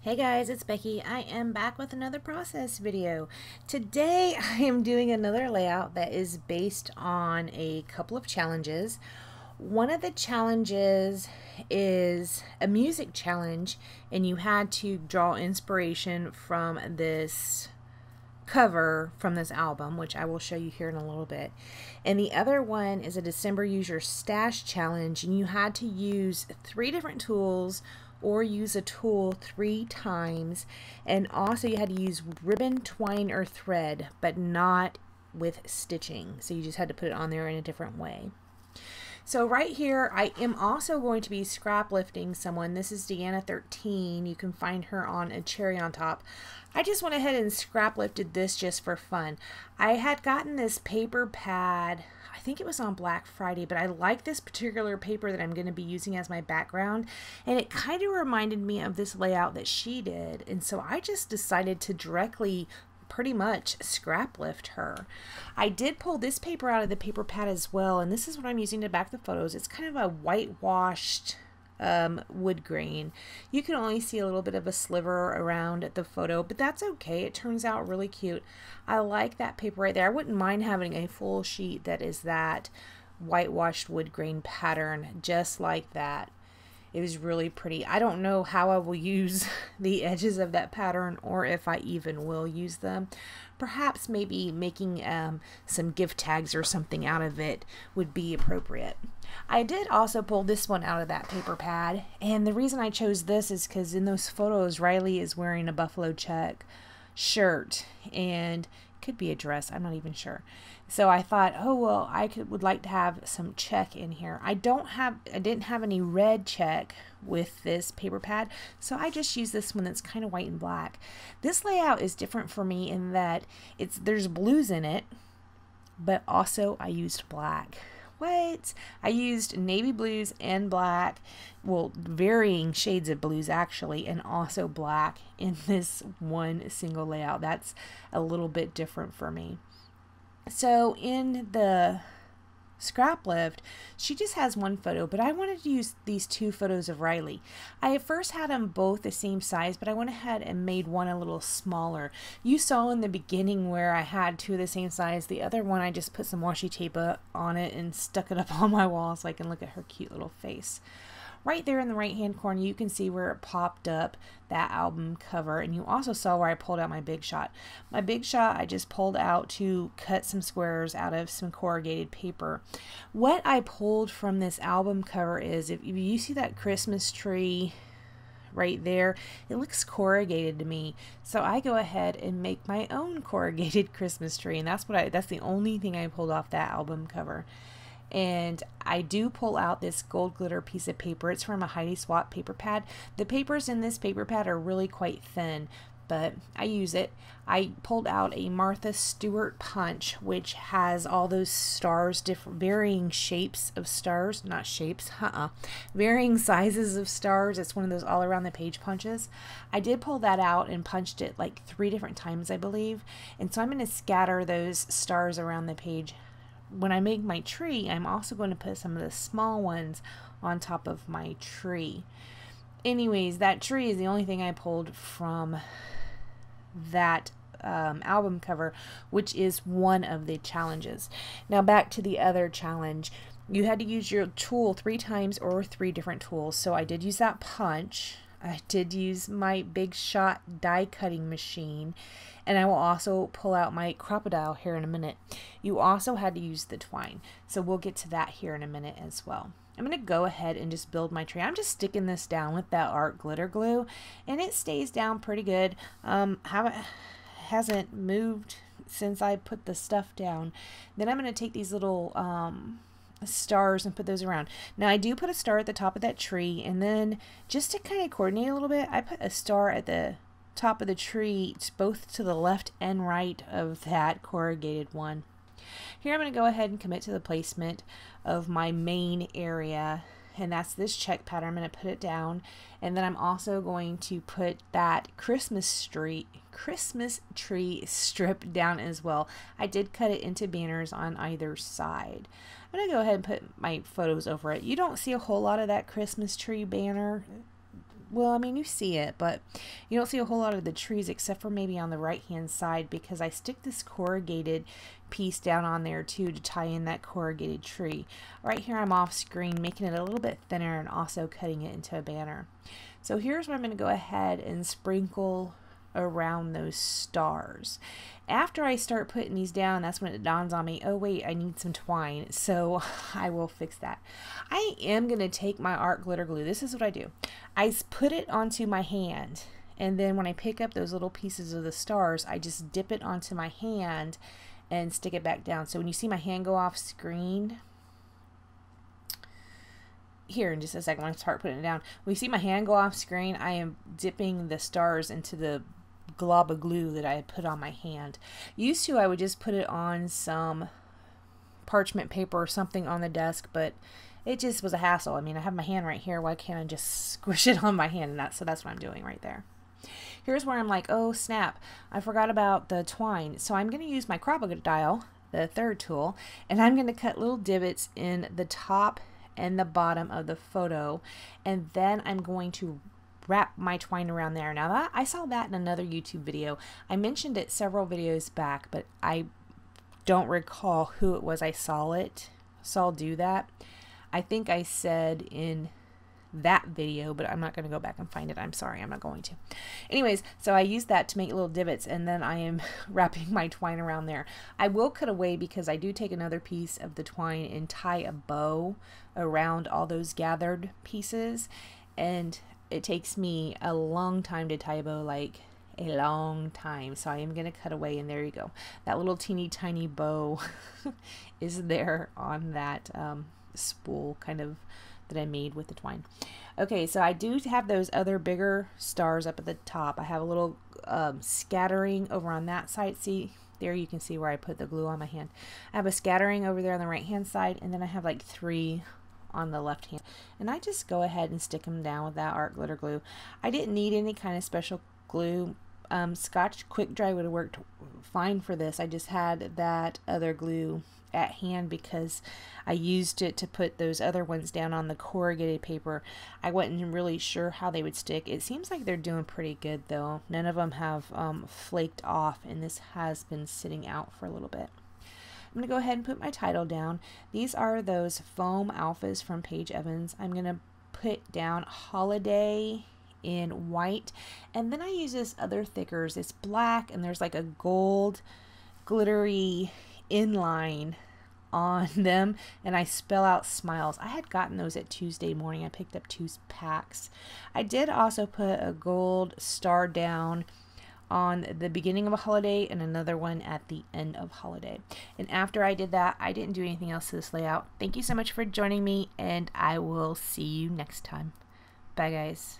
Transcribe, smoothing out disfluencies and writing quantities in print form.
Hey guys, it's Becky. I am back with another process video. Today I am doing another layout that is based on a couple of challenges. One of the challenges is a music challenge, and you had to draw inspiration from this cover from this album, which I will show you here in a little bit. And the other one is a December Use Your Stash challenge, and you had to use 3 different tools or use a tool 3 times, and also you had to use ribbon, twine, or thread, but not with stitching. So you just had to put it on there in a different way. So right here, I am also going to be scrap lifting someone. This is Deanna13. You can find her on A Cherry on Top. I just went ahead and scrap lifted this just for fun. I had gotten this paper pad, I think it was on Black Friday, but I like this particular paper that I'm going to be using as my background, and it kind of reminded me of this layout that she did, and so I just decided to directly pretty much scrap lift her. I did pull this paper out of the paper pad as well, and this is what I'm using to back the photos. It's kind of a whitewashed wood grain. You can only see a little bit of a sliver around the photo, but that's okay. It turns out really cute. I like that paper right there. I wouldn't mind having a full sheet that is that whitewashed wood grain pattern just like that. It was really pretty. I don't know how I will use the edges of that pattern, or if I even will use them. Perhaps maybe making some gift tags or something out of it would be appropriate. I did also pull this one out of that paper pad, and the reason I chose this is because in those photos Riley is wearing a buffalo check shirt, and could be a dress, I'm not even sure. So I thought, oh well, would like to have some check in here. I didn't have any red check with this paper pad, so I just used this one that's kind of white and black. This layout is different for me in that there's blues in it, but also I used black. What? I used navy blues and black, well, varying shades of blues actually, and also black in this one single layout. That's a little bit different for me. So in the scrap lift, she just has one photo, but I wanted to use these 2 photos of Riley. I at first had them both the same size, but I went ahead and made one a little smaller. You saw in the beginning where I had 2 of the same size. The other one I just put some washi tape on it and stuck it up on my wall so I can look at her cute little face. Right there in the right hand corner, you can see where it popped up that album cover, and you also saw where I pulled out my Big Shot. My Big Shot I just pulled out to cut some squares out of some corrugated paper. What I pulled from this album cover is, if you see that Christmas tree right there, it looks corrugated to me, so I go ahead and make my own corrugated Christmas tree, and that's the only thing I pulled off that album cover. And I do pull out this gold glitter piece of paper. It's from a Heidi Swapp paper pad. The papers in this paper pad are really quite thin, but I use it. I pulled out a Martha Stewart punch, which has all those stars, different varying shapes of stars, not shapes, varying sizes of stars. It's one of those all around the page punches. I did pull that out and punched it like 3 different times, I believe. And so I'm going to scatter those stars around the page. When I make my tree, I'm also going to put some of the small ones on top of my tree. Anyways, that tree is the only thing I pulled from that album cover, which is one of the challenges. Now back to the other challenge. You had to use your tool 3 times or 3 different tools. So I did use that punch. I did use my Big Shot die cutting machine, and I will also pull out my crocodile here in a minute. You also had to use the twine, so we'll get to that here in a minute as well. I'm going to go ahead and just build my tree. I'm just sticking this down with that art glitter glue, and it stays down pretty good. Hasn't moved since I put the stuff down. Then I'm going to take these little stars and put those around. Now I do put a star at the top of that tree, and then just to kind of coordinate a little bit, I put a star at the top of the tree, both to the left and right of that corrugated one. Here I'm going to go ahead and commit to the placement of my main area, and that's this check pattern. I'm going to put it down, and then I'm also going to put that Christmas tree strip down as well. I did cut it into banners on either side. I'm going to go ahead and put my photos over it. You don't see a whole lot of that Christmas tree banner well, I mean, you see it, but you don't see a whole lot of the trees except for maybe on the right hand side, because I stick this corrugated piece down on there too to tie in that corrugated tree. Right here I'm off screen making it a little bit thinner and also cutting it into a banner. So here's where I'm going to go ahead and sprinkle around those stars. After I start putting these down, that's when it dawns on me, oh wait, I need some twine. So I will fix that. I am going to take my art glitter glue. This is what I do. I put it onto my hand, and then when I pick up those little pieces of the stars, I just dip it onto my hand and stick it back down. So when you see my hand go off screen, here in just a second when I start putting it down, when you see my hand go off screen, I am dipping the stars into the glob of glue that I had put on my hand. Used to, I would just put it on some parchment paper or something on the desk, but it just was a hassle. I mean, I have my hand right here. Why can't I just squish it on my hand? And so that's what I'm doing right there. Here's where I'm like, oh snap, I forgot about the twine. So I'm going to use my Scrapbook dial, the third tool, and I'm going to cut little divots in the top and the bottom of the photo, and then I'm going to wrap my twine around there. Now I saw that in another YouTube video. I mentioned it several videos back, but I don't recall who it was I saw do that. I think I said in that video, but I'm not going to go back and find it. I'm sorry, I'm not going to. Anyways, so I used that to make little divots, and then I am wrapping my twine around there. I will cut away because I do take another piece of the twine and tie a bow around all those gathered pieces, and it takes me a long time to tie a bow, like a long time. So I am going to cut away, and there you go. That little teeny tiny bow is there on that spool kind of that I made with the twine. Okay, so I do have those other bigger stars up at the top. I have a little scattering over on that side. See, there you can see where I put the glue on my hand. I have a scattering over there on the right hand side, and then I have like 3 on the left hand. And I just go ahead and stick them down with that art glitter glue. I didn't need any kind of special glue. Scotch Quick Dry would have worked fine for this. I just had that other glue at hand because I used it to put those other ones down on the corrugated paper. I wasn't really sure how they would stick. It seems like they're doing pretty good though. None of them have flaked off, and this has been sitting out for a little bit. I'm going to go ahead and put my title down. These are those foam alphas from Paige Evans. I'm going to put down Holiday in white, and then I use this other thickers. It's black, and there's like a gold glittery inline on them, and I spell out smiles. I had gotten those at Tuesday morning. I picked up 2 packs. I did also put a gold star down on the beginning of a holiday and another one at the end of holiday. And after I did that, I didn't do anything else to this layout. Thank you so much for joining me, and I will see you next time. Bye guys.